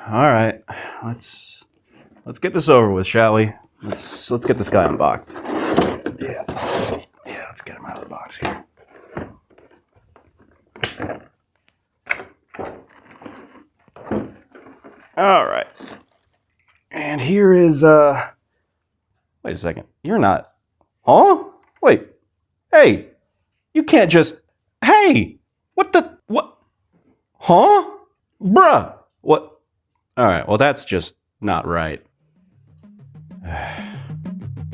All right, let's get this over with, shall we? Let's get this guy unboxed. Yeah, let's get him out of the box here. All right, and here is wait a second. You're not. Huh? Wait. Hey, you can't just. Hey, what? Huh? Bruh. What? All right, well, that's just not right.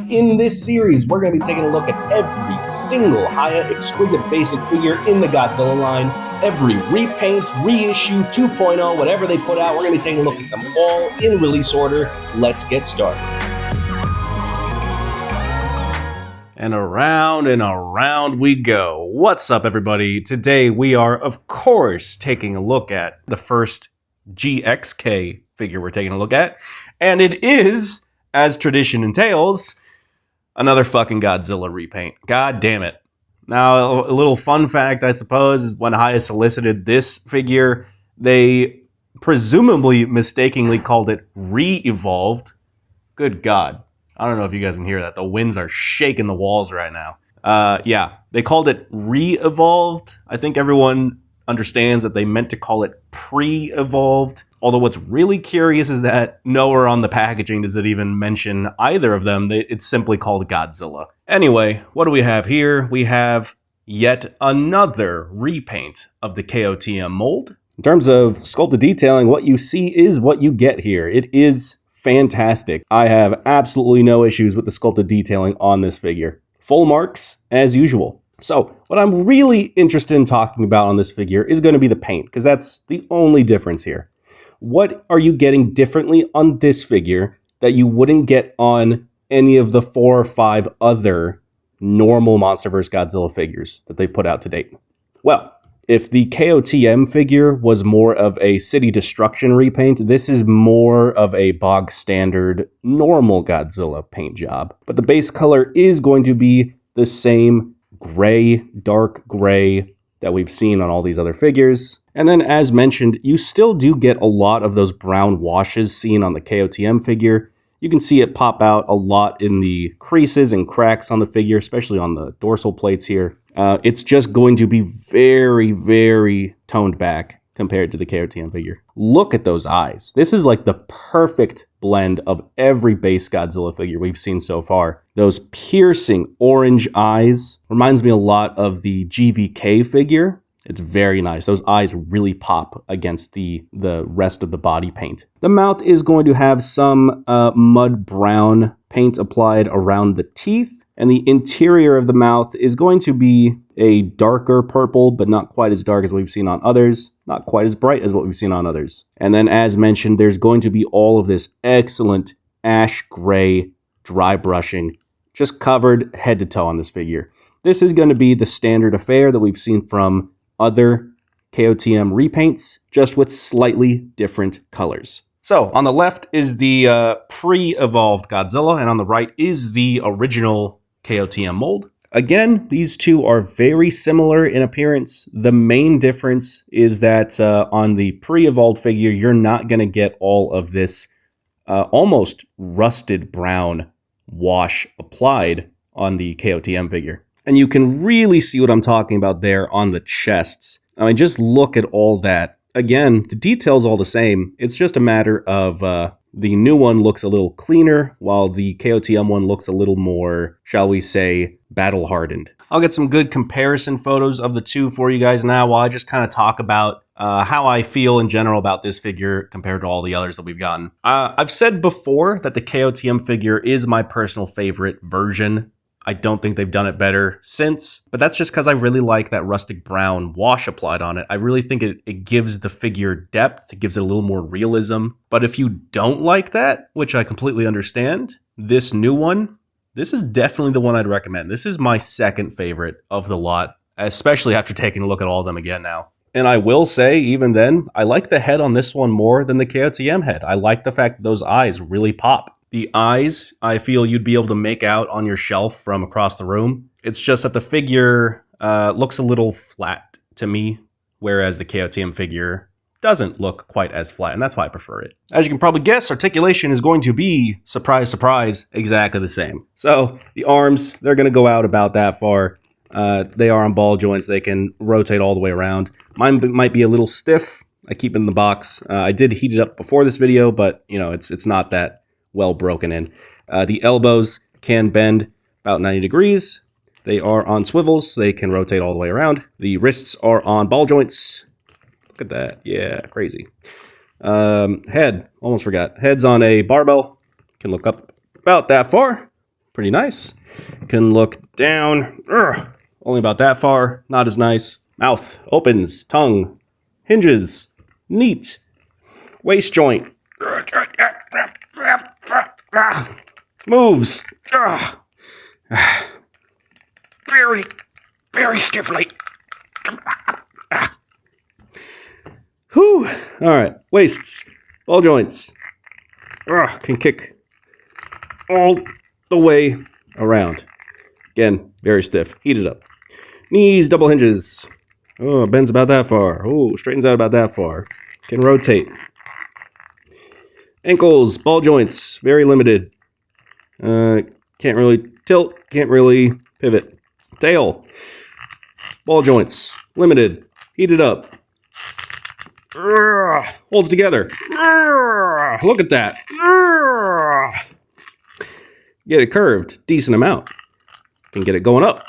In this series, we're going to be taking a look at every single Hiya Exquisite basic figure in the Godzilla line, every repaint, reissue, 2.0, whatever they put out. We're going to be taking a look at them all in release order. Let's get started. And around we go. What's up, everybody? Today we are, of course, taking a look at the first GXK figure we're taking a look at. And it is, as tradition entails, another fucking Godzilla repaint. God damn it. Now, a little fun fact, I suppose, is when Hiya solicited this figure, they presumably mistakenly called it Re-Evolved. Good God. I don't know if you guys can hear that. The winds are shaking the walls right now. Yeah, they called it Re-Evolved. I think everyone understands that they meant to call it Pre-Evolved. Although what's really curious is that nowhere on the packaging does it even mention either of them. It's simply called Godzilla. Anyway, what do we have here? We have yet another repaint of the KOTM mold. In terms of sculpted detailing, what you see is what you get here. It is fantastic. I have absolutely no issues with the sculpted detailing on this figure. Full marks, as usual. So, what I'm really interested in talking about on this figure is going to be the paint, because that's the only difference here. What are you getting differently on this figure that you wouldn't get on any of the 4 or 5 other normal MonsterVerse Godzilla figures that they've put out to date? Well, if the KOTM figure was more of a city destruction repaint, this is more of a bog standard normal Godzilla paint job. But the base color is going to be the same gray, dark gray that we've seen on all these other figures. And then, as mentioned, you still do get a lot of those brown washes seen on the KOTM figure. You can see it pop out a lot in the creases and cracks on the figure, especially on the dorsal plates here. It's just going to be very, very toned back compared to the KOTM figure. Look at those eyes. This is like the perfect blend of every base Godzilla figure we've seen so far. Those piercing orange eyes reminds me a lot of the GVK figure. It's very nice. Those eyes really pop against the rest of the body paint. The mouth is going to have some mud brown paint applied around the teeth, and the interior of the mouth is going to be a darker purple, but not quite as dark as we've seen on others, not quite as bright as what we've seen on others. And then, as mentioned, there's going to be all of this excellent ash gray dry brushing, just covered head to toe on this figure. This is going to be the standard affair that we've seen from other KOTM repaints, just with slightly different colors. So, on the left is the pre-evolved Godzilla, and on the right is the original KOTM mold. Again, these two are very similar in appearance. The main difference is that on the pre-evolved figure, you're not going to get all of this almost rusted brown wash applied on the KOTM figure. And you can really see what I'm talking about there on the chests. I mean, just look at all that. Again, the detail's all the same. It's just a matter of the new one looks a little cleaner, while the KOTM one looks a little more, shall we say, battle-hardened. I'll get some good comparison photos of the two for you guys now while I just kind of talk about how I feel in general about this figure compared to all the others that we've gotten. I've said before that the KOTM figure is my personal favorite version. I don't think they've done it better since, but that's just because I really like that rustic brown wash applied on it. I really think it gives the figure depth, it gives it a little more realism. But if you don't like that, which I completely understand, this new one, this is definitely the one I'd recommend. This is my second favorite of the lot, especially after taking a look at all of them again now. And I will say, even then, I like the head on this one more than the KOTM head. I like the fact that those eyes really pop. The eyes, I feel you'd be able to make out on your shelf from across the room. It's just that the figure looks a little flat to me, whereas the KOTM figure doesn't look quite as flat, and that's why I prefer it. As you can probably guess, articulation is going to be, surprise, surprise, exactly the same. So the arms, they're going to go out about that far. They are on ball joints. They can rotate all the way around. Mine might be a little stiff. I keep it in the box. I did heat it up before this video, but you know it's not that well broken in. The elbows can bend about 90 degrees. They are on swivels. They can rotate all the way around. The wrists are on ball joints. Look at that. Yeah, crazy. Head, almost forgot. Head's on a barbell. Can look up about that far. Pretty nice. Can look down. Only about that far. Not as nice. Mouth opens. Tongue hinges. Neat. Waist joint. Moves. Very, very stiffly. Whew. All right. Waists. Ball joints. Can kick all the way around. Again, very stiff. Heat it up. Knees, double hinges. Oh, bends about that far. Oh, straightens out about that far. Can rotate. Ankles, ball joints, very limited. Can't really tilt, can't really pivot. Tail, ball joints, limited. Heat it up. Holds together. Look at that. Get it curved, decent amount. Can get it going up.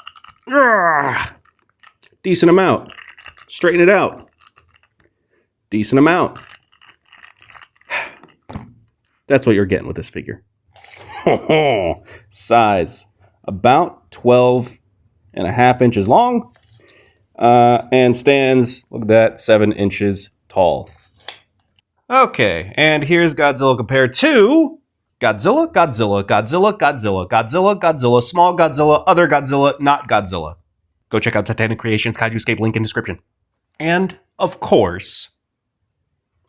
Decent amount. Straighten it out. Decent amount. That's what you're getting with this figure. Size. About 12.5 inches long. And stands, look at that, 7 inches tall. Okay, and here's Godzilla compared to Godzilla, Godzilla, Godzilla, Godzilla, Godzilla, Godzilla, Small Godzilla, Other Godzilla, Not Godzilla. Go check out Titanic Creations Kaijuscape, link in description. And, of course,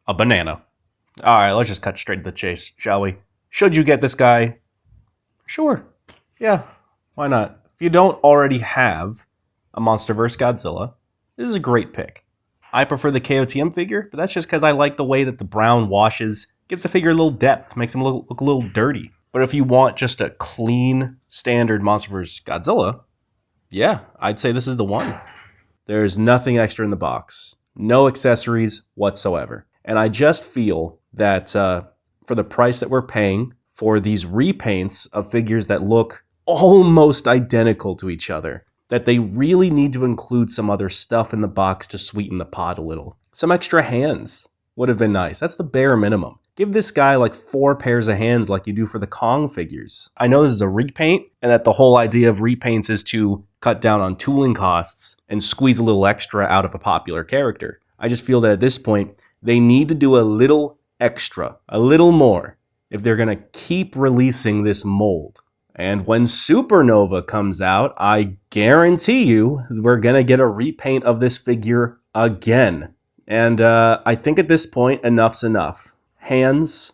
a banana. Alright, let's just cut straight to the chase, shall we? Should you get this guy? Sure. Yeah, why not? If you don't already have a MonsterVerse Godzilla, this is a great pick. I prefer the KOTM figure, but that's just because I like the way that the brown washes, gives the figure a little depth, makes him look a little dirty. But if you want just a clean, standard MonsterVerse Godzilla, yeah, I'd say this is the one. There's nothing extra in the box. No accessories whatsoever. And I just feel that for the price that we're paying for these repaints of figures that look almost identical to each other, that they really need to include some other stuff in the box to sweeten the pot a little. Some extra hands would have been nice. That's the bare minimum. Give this guy like 4 pairs of hands like you do for the Kong figures. I know this is a repaint, and that the whole idea of repaints is to cut down on tooling costs and squeeze a little extra out of a popular character. I just feel that at this point, they need to do a little extra, a little more, if they're going to keep releasing this mold. And when Supernova comes out, I guarantee you we're going to get a repaint of this figure again. And I think at this point, enough's enough. Hands,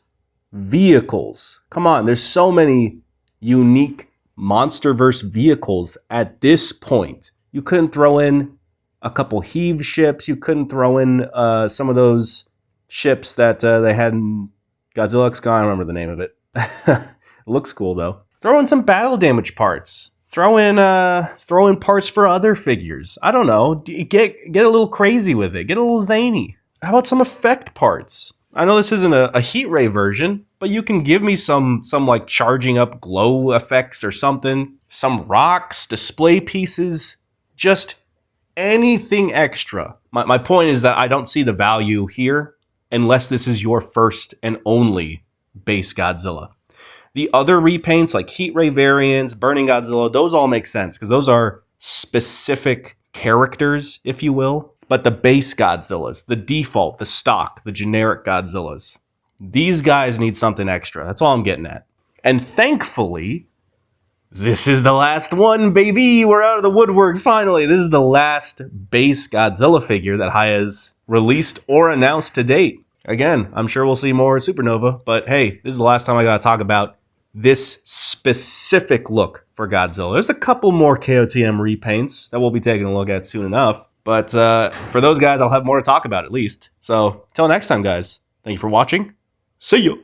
vehicles. Come on, there's so many unique MonsterVerse vehicles at this point. You couldn't throw in a couple heave ships. You couldn't throw in some of those ships that they had in Godzilla X. I don't remember the name of it. It looks cool, though. Throw in some battle damage parts. Throw in parts for other figures. I don't know. Get a little crazy with it. Get a little zany. How about some effect parts? I know this isn't a heat ray version, but you can give me some like charging up glow effects or something. Some rocks, display pieces, just anything extra. My point is that I don't see the value here unless this is your first and only base Godzilla. The other repaints like Heat Ray variants, Burning Godzilla, those all make sense because those are specific characters, if you will. But the base Godzillas, the default, the stock, the generic Godzillas, these guys need something extra. That's all I'm getting at. And thankfully, this is the last one, baby. We're out of the woodwork finally. This is the last base Godzilla figure that Hiya's released or announced to date. Again, I'm sure we'll see more Supernova, but hey, this is the last time I gotta talk about this specific look for Godzilla. There's a couple more KOTM repaints that we'll be taking a look at soon enough, But for those guys, I'll have more to talk about at least. So till next time, guys. Thank you for watching. See you.